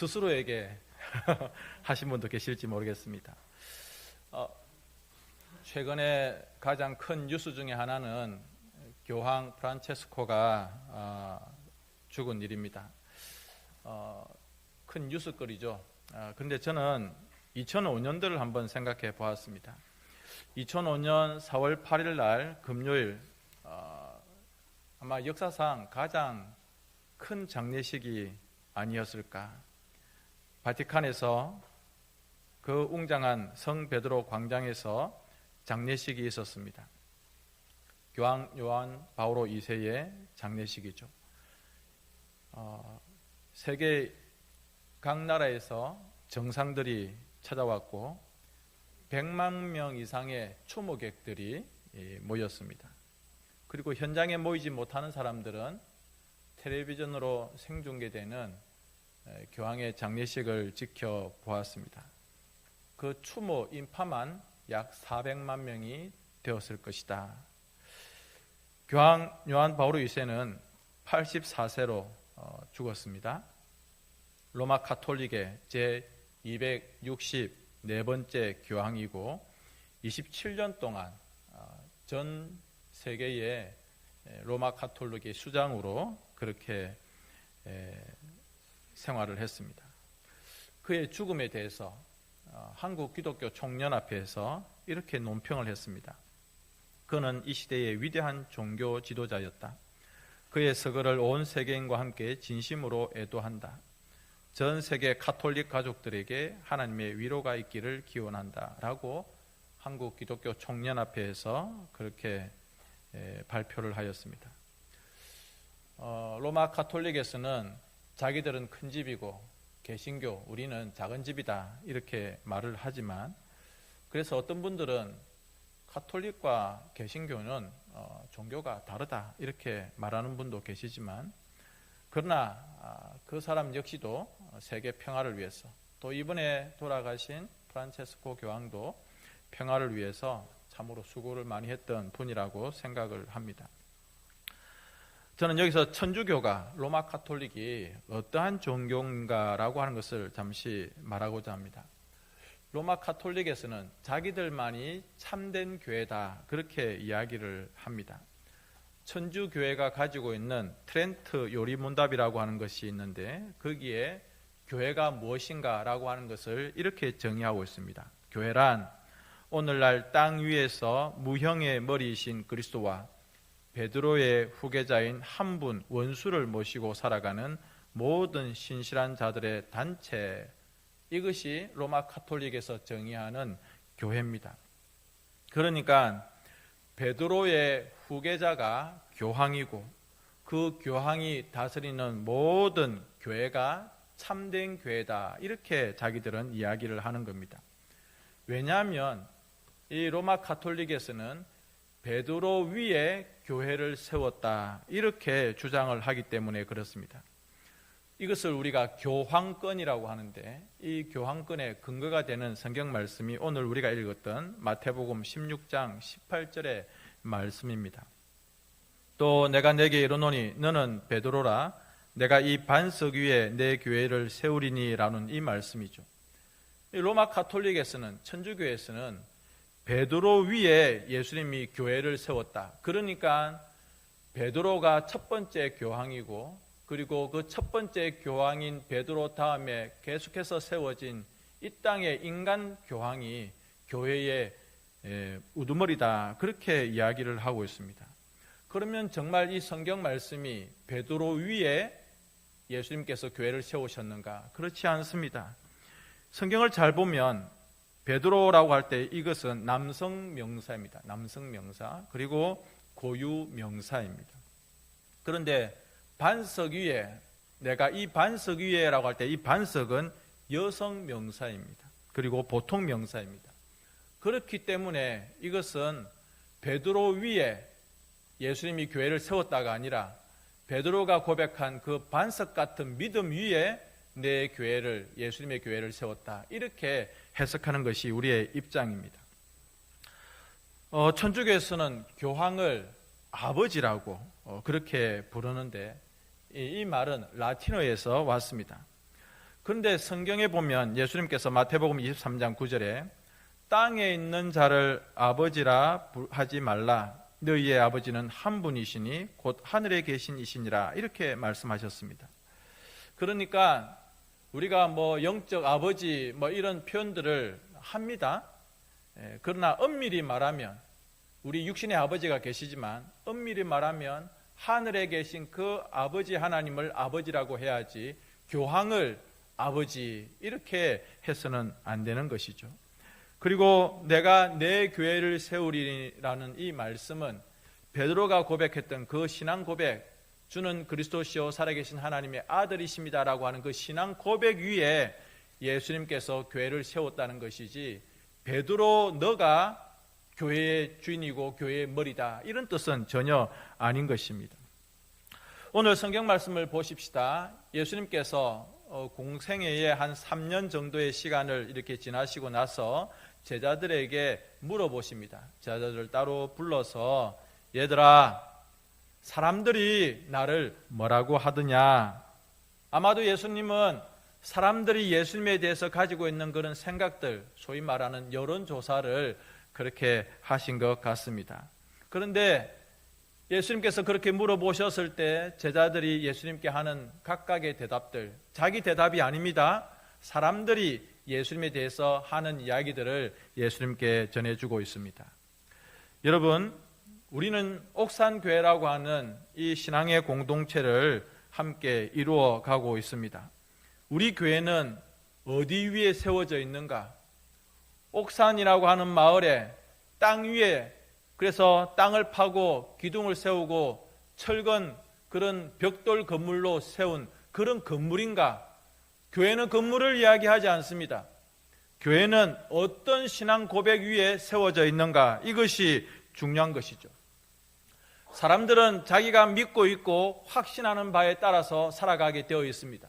스스로에게 하신 분도 계실지 모르겠습니다. 최근에 가장 큰 뉴스 중에 하나는 교황 프란체스코가 죽은 일입니다. 큰 뉴스거리죠. 그런데 저는 2005년도를 한번 생각해 보았습니다. 2005년 4월 8일 날 금요일, 아마 역사상 가장 큰 장례식이 아니었을까. 바티칸에서 그 웅장한 성 베드로 광장에서 장례식이 있었습니다. 교황 요한 바오로 2세의 장례식이죠. 세계 각 나라에서 정상들이 찾아왔고 100만 명 이상의 추모객들이 모였습니다. 그리고 현장에 모이지 못하는 사람들은 텔레비전으로 생중계되는 교황의 장례식을 지켜보았습니다. 그 추모 인파만 약 400만 명이 되었을 것이다. 교황 요한 바오로 2세는 84세로 죽었습니다. 로마 카톨릭의 제264번째 교황이고 27년 동안 전 세계의 로마 카톨릭의 수장으로 그렇게 생활을 했습니다. 그의 죽음에 대해서 한국 기독교 총연합회에서 이렇게 논평을 했습니다. 그는 이 시대의 위대한 종교 지도자였다. 그의 서거를 온 세계인과 함께 진심으로 애도한다. 전 세계 카톨릭 가족들에게 하나님의 위로가 있기를 기원한다 라고 한국 기독교 총연합회에서 그렇게 발표를 하였습니다. 로마 카톨릭에서는 자기들은 큰 집이고 개신교 우리는 작은 집이다 이렇게 말을 하지만, 그래서 어떤 분들은 카톨릭과 개신교는 종교가 다르다 이렇게 말하는 분도 계시지만, 그러나 그 사람 역시도 세계 평화를 위해서, 또 이번에 돌아가신 프란체스코 교황도 평화를 위해서 참으로 수고를 많이 했던 분이라고 생각을 합니다. 저는 여기서 천주교가 로마 카톨릭이 어떠한 종교인가라고 하는 것을 잠시 말하고자 합니다. 로마 카톨릭에서는 자기들만이 참된 교회다 그렇게 이야기를 합니다. 천주교회가 가지고 있는 트렌트 요리문답이라고 하는 것이 있는데, 거기에 교회가 무엇인가라고 하는 것을 이렇게 정의하고 있습니다. 교회란 오늘날 땅 위에서 무형의 머리이신 그리스도와 베드로의 후계자인 한 분 원수를 모시고 살아가는 모든 신실한 자들의 단체, 이것이 로마 카톨릭에서 정의하는 교회입니다. 그러니까 베드로의 후계자가 교황이고 그 교황이 다스리는 모든 교회가 참된 교회다 이렇게 자기들은 이야기를 하는 겁니다. 왜냐하면 이 로마 카톨릭에서는 베드로 위에 교회를 세웠다 이렇게 주장을 하기 때문에 그렇습니다. 이것을 우리가 교황권이라고 하는데, 이 교황권의 근거가 되는 성경 말씀이 오늘 우리가 읽었던 마태복음 16장 18절의 말씀입니다. 또 내가 내게 이르노니 너는 베드로라, 내가 이 반석 위에 내 교회를 세우리니 라는 이 말씀이죠. 로마 카톨릭에서는, 천주교에서는 베드로 위에 예수님이 교회를 세웠다. 그러니까 베드로가 첫 번째 교황이고, 그리고 그 첫 번째 교황인 베드로 다음에 계속해서 세워진 이 땅의 인간 교황이 교회의 우두머리다 그렇게 이야기를 하고 있습니다. 그러면 정말 이 성경 말씀이 베드로 위에 예수님께서 교회를 세우셨는가? 그렇지 않습니다. 성경을 잘 보면 베드로라고 할 때 이것은 남성 명사입니다. 남성 명사, 그리고 고유 명사입니다. 그런데 반석 위에, 내가 이 반석 위에라고 할 때 이 반석은 여성 명사입니다. 그리고 보통 명사입니다. 그렇기 때문에 이것은 베드로 위에 예수님이 교회를 세웠다가 아니라 베드로가 고백한 그 반석 같은 믿음 위에 내 교회를, 예수님의 교회를 세웠다 이렇게 해석하는 것이 우리의 입장입니다. 천주교에서는 교황을 아버지라고 그렇게 부르는데, 이 말은 라틴어에서 왔습니다. 그런데 성경에 보면 예수님께서 마태복음 23장 9절에 땅에 있는 자를 아버지라 하지 말라. 너희의 아버지는 한 분이시니 곧 하늘에 계신 이시니라. 이렇게 말씀하셨습니다. 그러니까 우리가 영적 아버지 이런 표현들을 합니다. 그러나 엄밀히 말하면 우리 육신의 아버지가 계시지만 엄밀히 말하면 하늘에 계신 그 아버지 하나님을 아버지라고 해야지 교황을 아버지 이렇게 해서는 안 되는 것이죠. 그리고 내가 내 교회를 세우리라는 이 말씀은 베드로가 고백했던 그 신앙 고백, 주는 그리스도시요 살아계신 하나님의 아들이십니다라고 하는 그 신앙 고백 위에 예수님께서 교회를 세웠다는 것이지, 베드로 너가 교회의 주인이고 교회의 머리다 이런 뜻은 전혀 아닌 것입니다. 오늘 성경 말씀을 보십시다. 예수님께서 공생애에 한 3년 정도의 시간을 이렇게 지나시고 나서 제자들에게 물어보십니다. 제자들을 따로 불러서 얘들아, 사람들이 나를 뭐라고 하느냐? 아마도 예수님은 사람들이 예수님에 대해서 가지고 있는 그런 생각들, 소위 말하는 여론조사를 그렇게 하신 것 같습니다. 그런데 예수님께서 그렇게 물어보셨을 때 제자들이 예수님께 하는 각각의 대답들, 자기 대답이 아닙니다. 사람들이 예수님에 대해서 하는 이야기들을 예수님께 전해주고 있습니다. 여러분, 우리는 옥산교회라고 하는 이 신앙의 공동체를 함께 이루어 가고 있습니다. 우리 교회는 어디 위에 세워져 있는가? 옥산이라고 하는 마을에 땅 위에, 그래서 땅을 파고 기둥을 세우고 철근 그런 벽돌 건물로 세운 그런 건물인가? 교회는 건물을 이야기하지 않습니다. 교회는 어떤 신앙 고백 위에 세워져 있는가? 이것이 중요한 것이죠. 사람들은 자기가 믿고 있고 확신하는 바에 따라서 살아가게 되어 있습니다.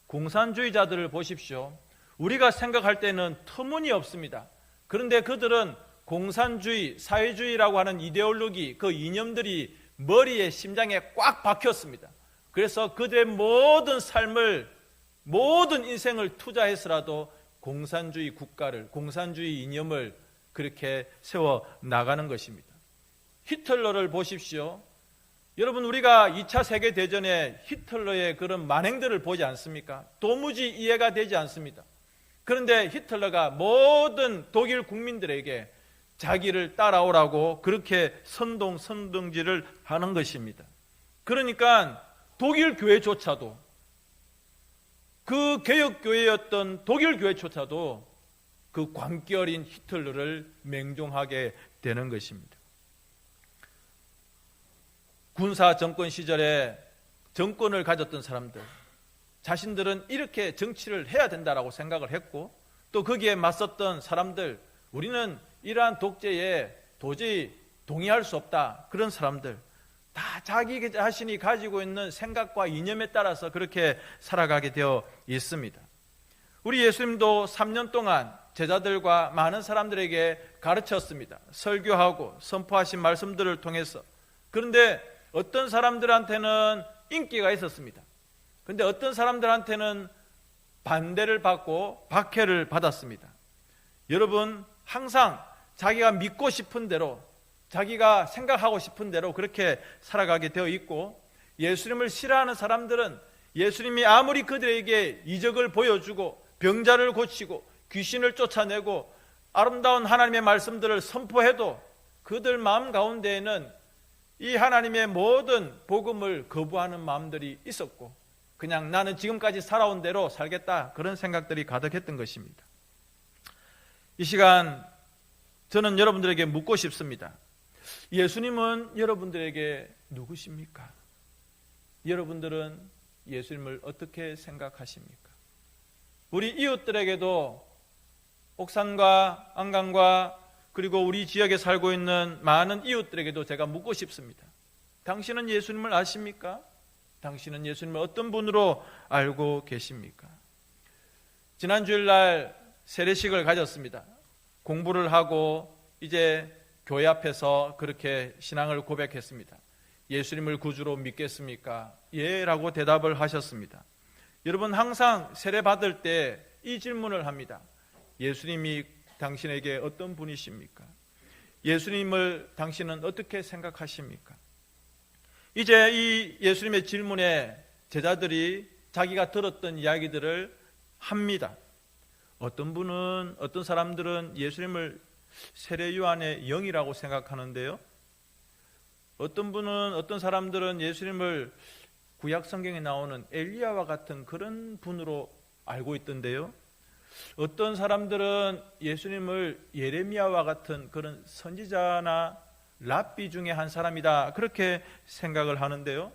공산주의자들을 보십시오. 우리가 생각할 때는 터무니없습니다. 그런데 그들은 공산주의, 사회주의라고 하는 이데올로기, 그 이념들이 머리에, 심장에 꽉 박혔습니다. 그래서 그들의 모든 삶을, 모든 인생을 투자해서라도 공산주의 국가를, 공산주의 이념을 그렇게 세워 나가는 것입니다. 히틀러를 보십시오. 여러분, 우리가 2차 세계대전에 히틀러의 그런 만행들을 보지 않습니까? 도무지 이해가 되지 않습니다. 그런데 히틀러가 모든 독일 국민들에게 자기를 따라오라고 그렇게 선동질을 하는 것입니다. 그러니까 독일 교회조차도, 그 개혁교회였던 독일 교회조차도 그 광기 어린 히틀러를 맹종하게 되는 것입니다. 군사 정권 시절에 정권을 가졌던 사람들, 자신들은 이렇게 정치를 해야 된다라고 생각을 했고, 또 거기에 맞섰던 사람들, 우리는 이러한 독재에 도저히 동의할 수 없다, 그런 사람들 다 자기 자신이 가지고 있는 생각과 이념에 따라서 그렇게 살아가게 되어 있습니다. 우리 예수님도 3년 동안 제자들과 많은 사람들에게 가르쳤습니다. 설교하고 선포하신 말씀들을 통해서. 그런데 어떤 사람들한테는 인기가 있었습니다. 그런데 어떤 사람들한테는 반대를 받고 박해를 받았습니다. 여러분, 항상 자기가 믿고 싶은 대로, 자기가 생각하고 싶은 대로 그렇게 살아가게 되어 있고, 예수님을 싫어하는 사람들은 예수님이 아무리 그들에게 이적을 보여주고 병자를 고치고 귀신을 쫓아내고 아름다운 하나님의 말씀들을 선포해도 그들 마음 가운데에는 이 하나님의 모든 복음을 거부하는 마음들이 있었고, 그냥 나는 지금까지 살아온 대로 살겠다, 그런 생각들이 가득했던 것입니다. 이 시간 저는 여러분들에게 묻고 싶습니다. 예수님은 여러분들에게 누구십니까? 여러분들은 예수님을 어떻게 생각하십니까? 우리 이웃들에게도, 옥산과 안강과 그리고 우리 지역에 살고 있는 많은 이웃들에게도 제가 묻고 싶습니다. 당신은 예수님을 아십니까? 당신은 예수님을 어떤 분으로 알고 계십니까? 지난 주일날 세례식을 가졌습니다. 공부를 하고 이제 교회 앞에서 그렇게 신앙을 고백했습니다. 예수님을 구주로 믿겠습니까? 예 라고 대답을 하셨습니다. 여러분 항상 세례 받을 때 이 질문을 합니다. 예수님이 당신에게 어떤 분이십니까? 예수님을 당신은 어떻게 생각하십니까? 이제 이 예수님의 질문에 제자들이 자기가 들었던 이야기들을 합니다. 어떤 사람들은 예수님을 세례 요한의 영이라고 생각하는데요. 어떤 사람들은 예수님을 구약 성경에 나오는 엘리야와 같은 그런 분으로 알고 있던데요. 어떤 사람들은 예수님을 예레미야와 같은 그런 선지자나 랍비 중에 한 사람이다, 그렇게 생각을 하는데요.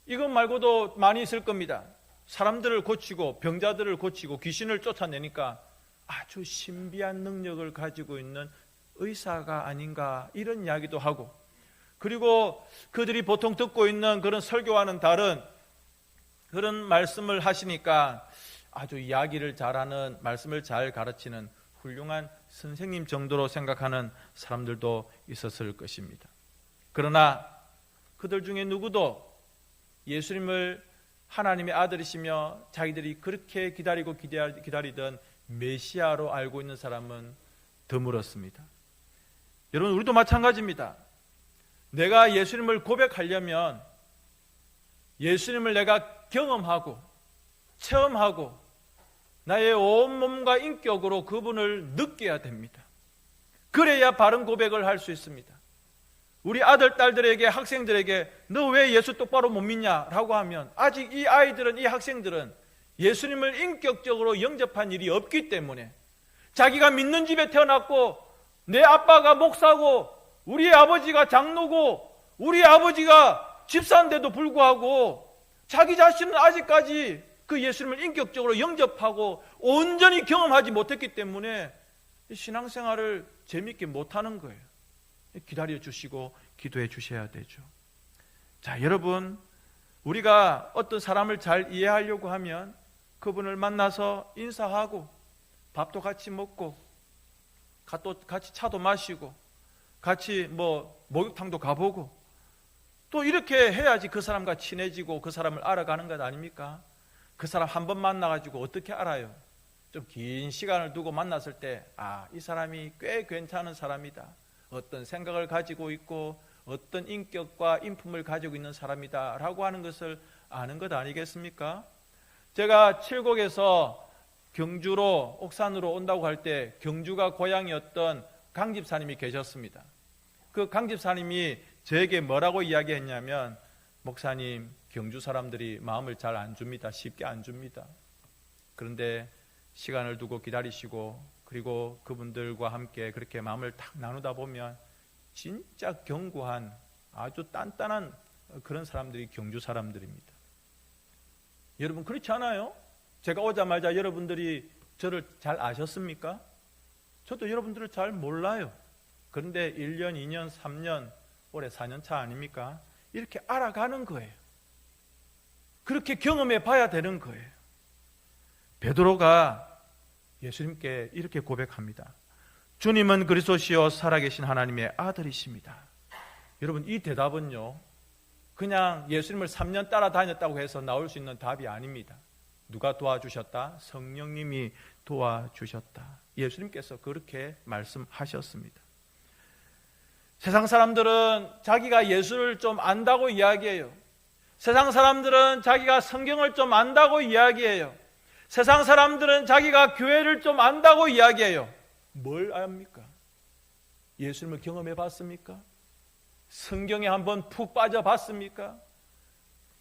이것 말고도 많이 있을 겁니다. 사람들을 고치고 병자들을 고치고 귀신을 쫓아내니까 아주 신비한 능력을 가지고 있는 의사가 아닌가, 이런 이야기도 하고, 그리고 그들이 보통 듣고 있는 그런 설교와는 다른 그런 말씀을 하시니까 아주 이야기를 잘하는, 말씀을 잘 가르치는 훌륭한 선생님 정도로 생각하는 사람들도 있었을 것입니다. 그러나 그들 중에 누구도 예수님을 하나님의 아들이시며 자기들이 그렇게 기다리고 기다리던 메시아로 알고 있는 사람은 드물었습니다. 여러분, 우리도 마찬가지입니다. 내가 예수님을 고백하려면 예수님을 내가 경험하고 체험하고 나의 온몸과 인격으로 그분을 느껴야 됩니다. 그래야 바른 고백을 할 수 있습니다. 우리 아들, 딸들에게, 학생들에게 너 왜 예수 똑바로 못 믿냐라고 하면 아직 이 아이들은, 이 학생들은 예수님을 인격적으로 영접한 일이 없기 때문에, 자기가 믿는 집에 태어났고 내 아빠가 목사고 우리 아버지가 장로고 우리 아버지가 집사인데도 불구하고 자기 자신은 아직까지 그 예수님을 인격적으로 영접하고 온전히 경험하지 못했기 때문에 신앙생활을 재밌게 못하는 거예요. 기다려 주시고 기도해 주셔야 되죠. 자, 여러분, 우리가 어떤 사람을 잘 이해하려고 하면 그분을 만나서 인사하고 밥도 같이 먹고 같이 차도 마시고 같이 목욕탕도 가보고 또 이렇게 해야지 그 사람과 친해지고 그 사람을 알아가는 것 아닙니까? 그 사람 한 번 만나가지고 어떻게 알아요? 좀 긴 시간을 두고 만났을 때 이 사람이 꽤 괜찮은 사람이다, 어떤 생각을 가지고 있고 어떤 인격과 인품을 가지고 있는 사람이다 라고 하는 것을 아는 것 아니겠습니까? 제가 칠곡에서 경주로, 옥산으로 온다고 할 때 경주가 고향이었던 강 집사님이 계셨습니다. 그 강 집사님이 저에게 뭐라고 이야기했냐면, 목사님, 경주 사람들이 마음을 잘 안 줍니다. 쉽게 안 줍니다. 그런데 시간을 두고 기다리시고 그리고 그분들과 함께 그렇게 마음을 탁 나누다 보면 진짜 견고한, 아주 단단한 그런 사람들이 경주 사람들입니다. 여러분, 그렇지 않아요? 제가 오자마자 여러분들이 저를 잘 아셨습니까? 저도 여러분들을 잘 몰라요. 그런데 1년, 2년, 3년, 올해 4년 차 아닙니까? 이렇게 알아가는 거예요. 그렇게 경험해 봐야 되는 거예요. 베드로가 예수님께 이렇게 고백합니다. 주님은 그리스도시요 살아계신 하나님의 아들이십니다. 여러분, 이 대답은요, 그냥 예수님을 3년 따라다녔다고 해서 나올 수 있는 답이 아닙니다. 누가 도와주셨다? 성령님이 도와주셨다. 예수님께서 그렇게 말씀하셨습니다. 세상 사람들은 자기가 예수를 좀 안다고 이야기해요. 세상 사람들은 자기가 성경을 좀 안다고 이야기해요. 세상 사람들은 자기가 교회를 좀 안다고 이야기해요. 뭘 압니까? 예수님을 경험해 봤습니까? 성경에 한번 푹 빠져 봤습니까?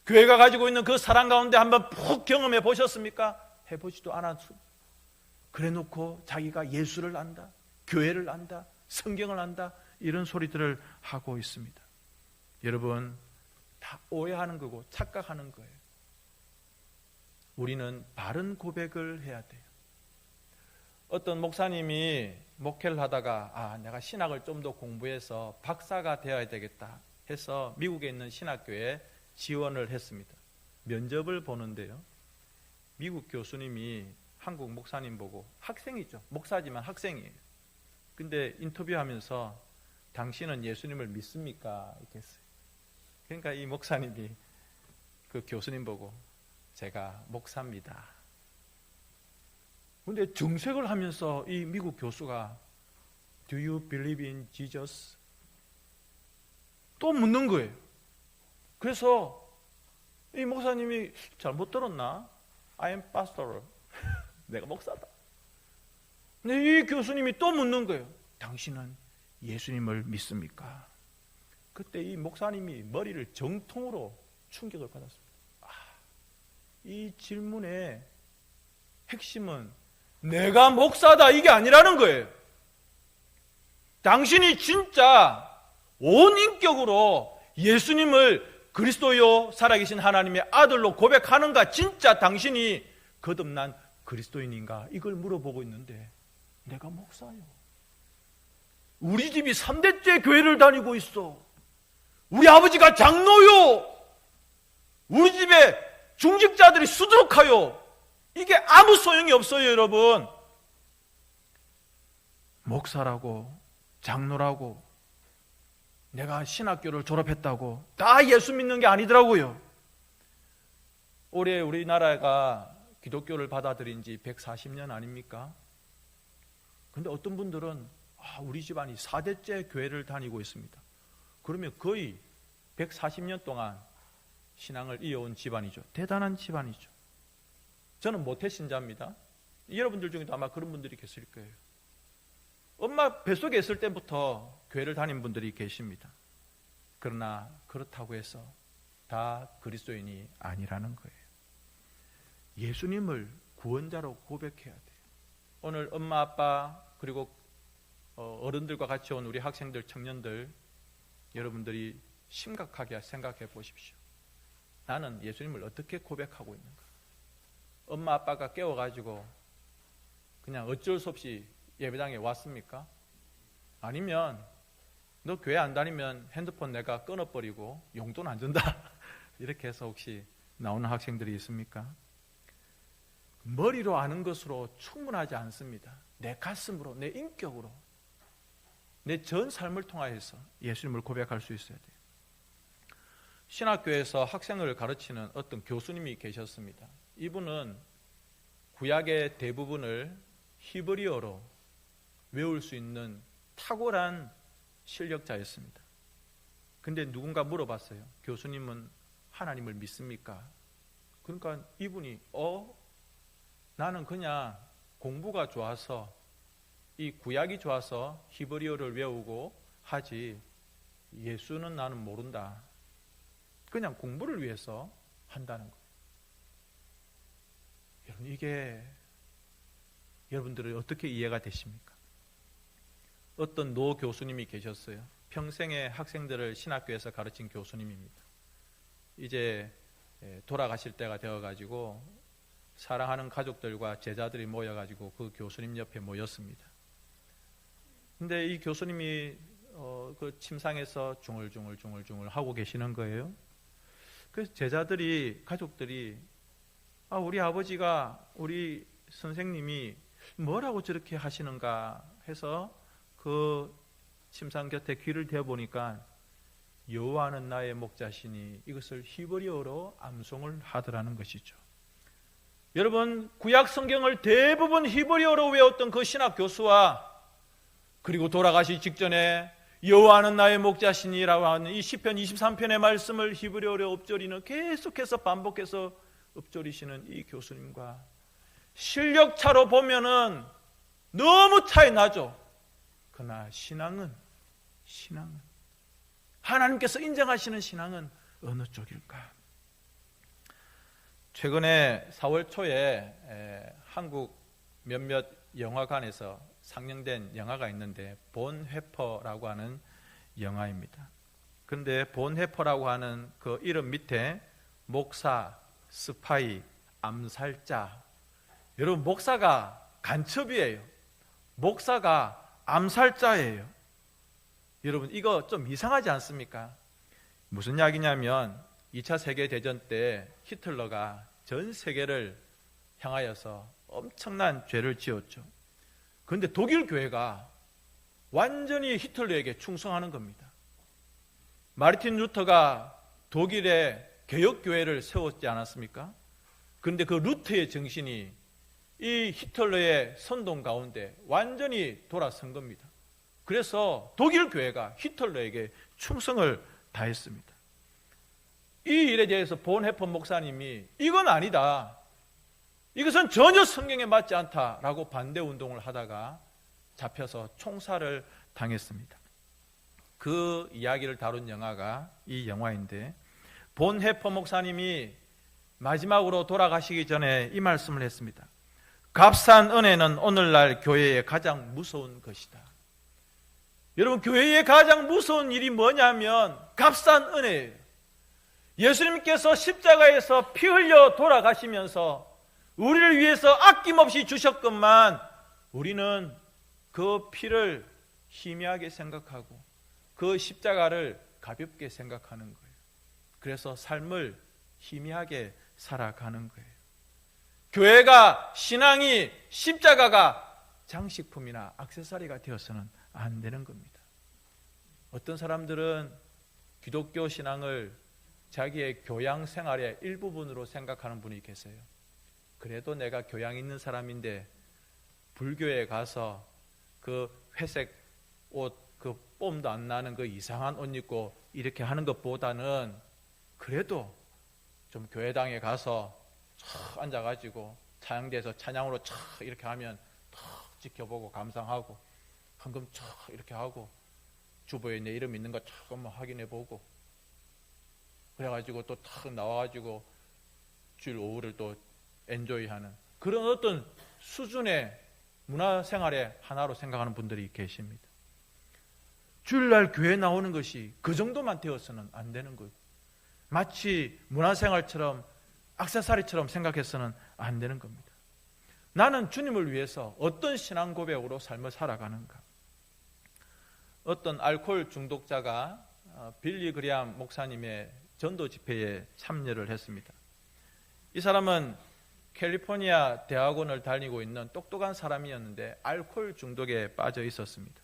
교회가 가지고 있는 그 사랑 가운데 한번 푹 경험해 보셨습니까? 해보지도 않았어. 그래 놓고 자기가 예수를 안다, 교회를 안다, 성경을 안다, 이런 소리들을 하고 있습니다. 여러분, 다 오해하는 거고 착각하는 거예요. 우리는 바른 고백을 해야 돼요. 어떤 목사님이 목회를 하다가 내가 신학을 좀 더 공부해서 박사가 되어야 되겠다 해서 미국에 있는 신학교에 지원을 했습니다. 면접을 보는데요, 미국 교수님이 한국 목사님 보고, 학생이죠, 목사지만 학생이에요. 근데 인터뷰하면서 당신은 예수님을 믿습니까? 이렇게 했어요. 그러니까 이 목사님이 그 교수님 보고, 제가 목사입니다. 근데 정색을 하면서 이 미국 교수가 Do you believe in Jesus? 또 묻는 거예요. 그래서 이 목사님이 잘못 들었나? I am pastor. 내가 목사다. 근데 이 교수님이 또 묻는 거예요. 당신은 예수님을 믿습니까? 그때 이 목사님이 머리를 정통으로 충격을 받았습니다. 이 질문의 핵심은 내가 목사다 이게 아니라는 거예요. 당신이 진짜 온 인격으로 예수님을 그리스도요 살아계신 하나님의 아들로 고백하는가, 진짜 당신이 거듭난 그리스도인인가, 이걸 물어보고 있는데 내가 목사요. 우리 집이 3대째 교회를 다니고 있어. 우리 아버지가 장로요. 우리 집에 중직자들이 수두룩하요. 이게 아무 소용이 없어요, 여러분. 목사라고, 장로라고, 내가 신학교를 졸업했다고 다 예수 믿는 게 아니더라고요. 올해 우리나라가 기독교를 받아들인 지 140년 아닙니까? 근데 어떤 분들은 우리 집안이 4대째 교회를 다니고 있습니다. 그러면 거의 140년 동안 신앙을 이어온 집안이죠. 대단한 집안이죠. 저는 모태신자입니다. 여러분들 중에도 아마 그런 분들이 계실 거예요. 엄마 뱃속에 있을 때부터 교회를 다닌 분들이 계십니다. 그러나 그렇다고 해서 다 그리스도인이 아니라는 거예요. 예수님을 구원자로 고백해야 돼요. 오늘 엄마 아빠 그리고 어른들과 같이 온 우리 학생들, 청년들, 여러분들이 심각하게 생각해 보십시오. 나는 예수님을 어떻게 고백하고 있는가? 엄마 아빠가 깨워가지고 그냥 어쩔 수 없이 예배당에 왔습니까? 아니면 너 교회 안 다니면 핸드폰 내가 끊어버리고 용돈 안 준다 이렇게 해서 혹시 나오는 학생들이 있습니까? 머리로 아는 것으로 충분하지 않습니다. 내 가슴으로, 내 인격으로, 내 전 삶을 통하여서 예수님을 고백할 수 있어야 돼요. 신학교에서 학생을 가르치는 어떤 교수님이 계셨습니다. 이분은 구약의 대부분을 히브리어로 외울 수 있는 탁월한 실력자였습니다. 근데 누군가 물어봤어요. 교수님은 하나님을 믿습니까? 그러니까 이분이 나는 그냥 공부가 좋아서, 이 구약이 좋아서 히브리어를 외우고 하지 예수는 나는 모른다. 그냥 공부를 위해서 한다는 거예요. 여러분, 이게 여러분들은 어떻게 이해가 되십니까? 어떤 노 교수님이 계셨어요. 평생의 학생들을 신학교에서 가르친 교수님입니다. 이제 돌아가실 때가 되어가지고 사랑하는 가족들과 제자들이 모여가지고 그 교수님 옆에 모였습니다. 근데 이 교수님이 그 침상에서 중얼중얼 하고 계시는 거예요. 그래서 제자들이, 가족들이 우리 아버지가, 우리 선생님이 뭐라고 저렇게 하시는가 해서 그 침상 곁에 귀를 대보니까 여호와는 나의 목자시니 이것을 히브리어로 암송을 하더라는 것이죠. 여러분, 구약 성경을 대부분 히브리어로 외웠던 그 신학 교수와 그리고 돌아가시 직전에 여호와는 나의 목자시니라고 하는 이 시편 23편의 말씀을 히브리어로 읊조리는, 계속해서 반복해서 읊조리시는 이 교수님과 실력차로 보면은 너무 차이 나죠. 그러나 신앙은 하나님께서 인정하시는 신앙은 어느 쪽일까? 최근에 4월 초에 한국 몇몇 영화관에서 상영된 영화가 있는데 본 회퍼라고 하는 영화입니다. 그런데 본 회퍼라고 하는 그 이름 밑에 목사, 스파이, 암살자. 여러분, 목사가 간첩이에요. 목사가 암살자예요. 여러분, 이거 좀 이상하지 않습니까? 무슨 이야기냐면 2차 세계대전 때 히틀러가 전 세계를 향하여서 엄청난 죄를 지었죠. 그런데 독일 교회가 완전히 히틀러에게 충성하는 겁니다. 마르틴 루터가 독일의 개혁교회를 세웠지 않았습니까? 그런데 그 루터의 정신이 이 히틀러의 선동 가운데 완전히 돌아선 겁니다. 그래서 독일 교회가 히틀러에게 충성을 다했습니다. 이 일에 대해서 본헤퍼 목사님이 이건 아니다, 이것은 전혀 성경에 맞지 않다라고 반대 운동을 하다가 잡혀서 총살을 당했습니다. 그 이야기를 다룬 영화가 이 영화인데, 본헤퍼 목사님이 마지막으로 돌아가시기 전에 이 말씀을 했습니다. 값싼 은혜는 오늘날 교회의 가장 무서운 것이다. 여러분, 교회의 가장 무서운 일이 뭐냐면 값싼 은혜예요. 예수님께서 십자가에서 피 흘려 돌아가시면서 우리를 위해서 아낌없이 주셨건만 우리는 그 피를 희미하게 생각하고 그 십자가를 가볍게 생각하는 거예요. 그래서 삶을 희미하게 살아가는 거예요. 교회가, 신앙이, 십자가가 장식품이나 액세서리가 되어서는 안 되는 겁니다. 어떤 사람들은 기독교 신앙을 자기의 교양 생활의 일부분으로 생각하는 분이 계세요. 그래도 내가 교양 있는 사람인데 불교에 가서 그 회색 옷, 그 뽐도 안 나는 그 이상한 옷 입고 이렇게 하는 것보다는 그래도 좀 교회당에 가서 촥 앉아가지고 찬양대에서 찬양으로 촥 이렇게 하면 탁 지켜보고 감상하고, 헌금 촥 이렇게 하고, 주보에 내 이름 있는 거 촥 한번 확인해보고, 그래가지고 또 탁 나와가지고 주일 오후를 또 엔조이하는 그런 어떤 수준의 문화생활의 하나로 생각하는 분들이 계십니다. 주일날 교회 나오는 것이 그 정도만 되어서는 안 되는 거예요. 마치 문화생활처럼 액세서리처럼 생각해서는 안 되는 겁니다. 나는 주님을 위해서 어떤 신앙 고백으로 삶을 살아가는가. 어떤 알코올 중독자가 빌리 그레암 목사님의 전도 집회에 참여를 했습니다. 이 사람은 캘리포니아 대학원을 다니고 있는 똑똑한 사람이었는데 알코올 중독에 빠져 있었습니다.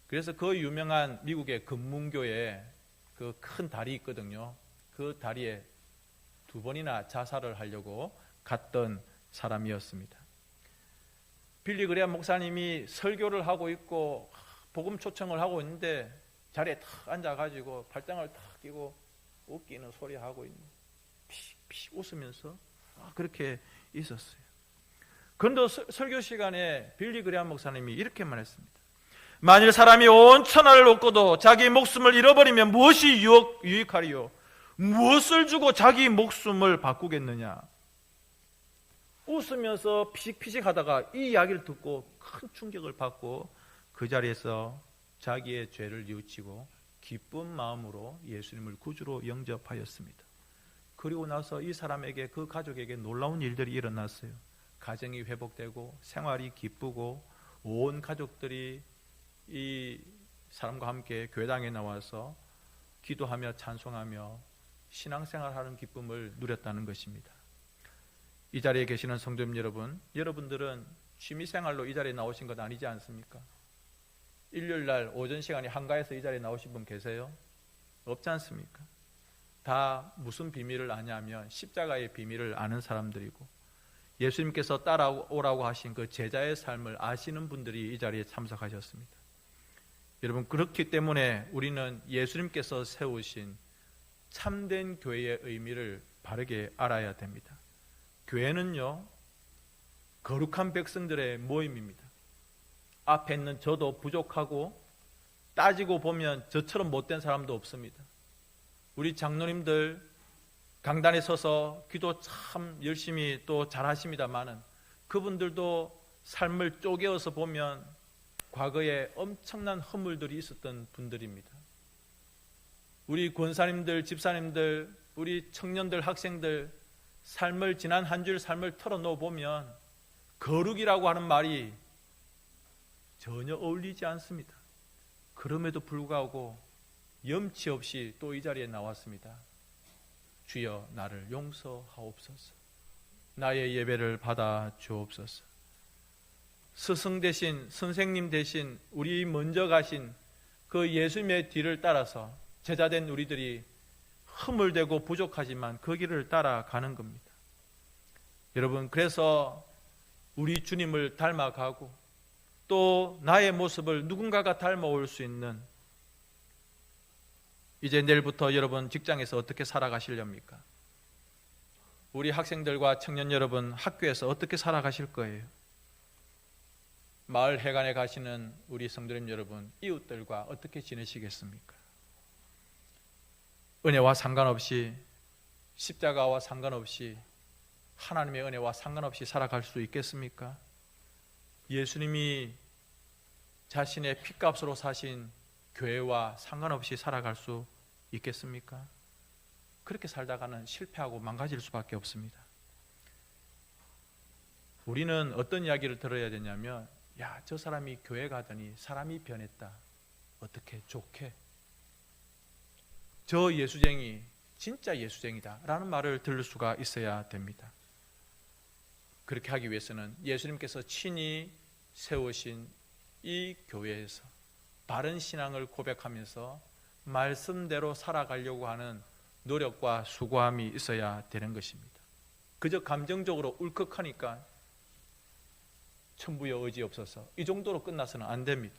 그래서 그 유명한 미국의 금문교에 그 큰 다리 있거든요. 그 다리에 2번이나 자살을 하려고 갔던 사람이었습니다. 빌리 그레암 목사님이 설교를 하고 있고 복음 초청을 하고 있는데 자리에 탁 앉아가지고 발장을 탁 끼고 웃기는 소리 하고 있는, 피식 웃으면서 그렇게 있었어요. 그런데 설교 시간에 빌리 그레암 목사님이 이렇게 말했습니다. 만일 사람이 온 천하를 얻고도 자기 목숨을 잃어버리면 무엇이 유익하리요? 무엇을 주고 자기 목숨을 바꾸겠느냐? 웃으면서 피식피식 하다가 이 이야기를 듣고 큰 충격을 받고 그 자리에서 자기의 죄를 뉘우치고 기쁜 마음으로 예수님을 구주로 영접하였습니다. 그리고 나서 이 사람에게, 그 가족에게 놀라운 일들이 일어났어요. 가정이 회복되고 생활이 기쁘고 온 가족들이 이 사람과 함께 교회당에 나와서 기도하며 찬송하며 신앙생활하는 기쁨을 누렸다는 것입니다. 이 자리에 계시는 성도님 여러분, 여러분들은 취미생활로 이 자리에 나오신 것 아니지 않습니까? 일요일날 오전 시간에 한가해서 이 자리에 나오신 분 계세요? 없지 않습니까? 다 무슨 비밀을 아냐면 십자가의 비밀을 아는 사람들이고 예수님께서 따라오라고 하신 그 제자의 삶을 아시는 분들이 이 자리에 참석하셨습니다. 여러분, 그렇기 때문에 우리는 예수님께서 세우신 참된 교회의 의미를 바르게 알아야 됩니다. 교회는요, 거룩한 백성들의 모임입니다. 앞에 있는 저도 부족하고 따지고 보면 저처럼 못된 사람도 없습니다. 우리 장로님들 강단에 서서 기도 참 열심히 또 잘하십니다마는 그분들도 삶을 쪼개어서 보면 과거에 엄청난 허물들이 있었던 분들입니다. 우리 권사님들, 집사님들, 우리 청년들, 학생들 삶을, 지난 한 주일 삶을 털어놓아 보면 거룩이라고 하는 말이 전혀 어울리지 않습니다. 그럼에도 불구하고 염치 없이 또 이 자리에 나왔습니다. 주여 나를 용서하옵소서. 나의 예배를 받아 주옵소서. 스승 대신, 선생님 대신 우리 먼저 가신 그 예수님의 뒤를 따라서 제자된 우리들이 허물되고 부족하지만 그 길을 따라가는 겁니다. 여러분, 그래서 우리 주님을 닮아가고 또 나의 모습을 누군가가 닮아올 수 있는, 이제 내일부터 여러분 직장에서 어떻게 살아가시렵니까? 우리 학생들과 청년 여러분 학교에서 어떻게 살아가실 거예요? 마을 회관에 가시는 우리 성도님 여러분, 이웃들과 어떻게 지내시겠습니까? 은혜와 상관없이, 십자가와 상관없이, 하나님의 은혜와 상관없이 살아갈 수 있겠습니까? 예수님이 자신의 핏값으로 사신 교회와 상관없이 살아갈 수 있겠습니까? 그렇게 살다가는 실패하고 망가질 수밖에 없습니다. 우리는 어떤 이야기를 들어야 되냐면, 야, 저 사람이 교회 가더니 사람이 변했다. 어떻게 좋게? 저 예수쟁이 진짜 예수쟁이다 라는 말을 들을 수가 있어야 됩니다. 그렇게 하기 위해서는 예수님께서 친히 세우신 이 교회에서 바른 신앙을 고백하면서 말씀대로 살아가려고 하는 노력과 수고함이 있어야 되는 것입니다. 그저 감정적으로 울컥하니까 천부여 의지 없어서 이 정도로 끝나서는 안 됩니다.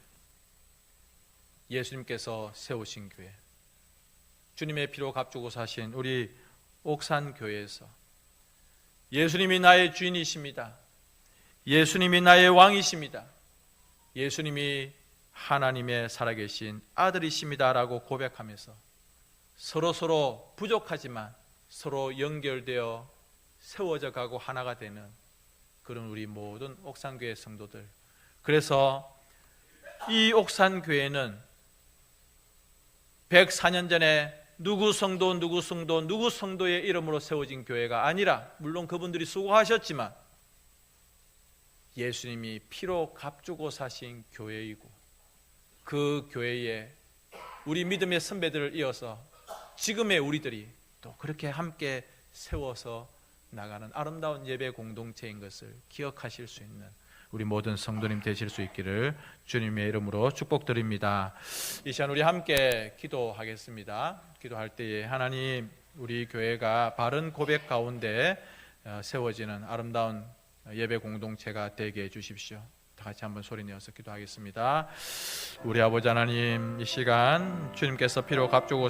예수님께서 세우신 교회, 주님의 피로 값주고 사신 우리 옥산교회에서 예수님이 나의 주인이십니다. 예수님이 나의 왕이십니다. 예수님이 하나님의 살아계신 아들이십니다 라고 고백하면서 서로 부족하지만 서로 연결되어 세워져 가고 하나가 되는 그런 우리 모든 옥산교회 성도들, 그래서 이 옥산교회는 104년 전에 누구 성도의 이름으로 세워진 교회가 아니라, 물론 그분들이 수고하셨지만 예수님이 피로 값주고 사신 교회이고, 그 교회에 우리 믿음의 선배들을 이어서 지금의 우리들이 또 그렇게 함께 세워서 나가는 아름다운 예배 공동체인 것을 기억하실 수 있는 우리 모든 성도님 되실 수 있기를 주님의 이름으로 축복드립니다. 이 시간 우리 함께 기도하겠습니다. 기도할 때에 하나님, 우리 교회가 바른 고백 가운데 세워지는 아름다운 예배 공동체가 되게 해주십시오. 다 같이 한번 소리 내어서 기도하겠습니다. 우리 아버지 하나님, 이 시간 주님께서 피로 값주고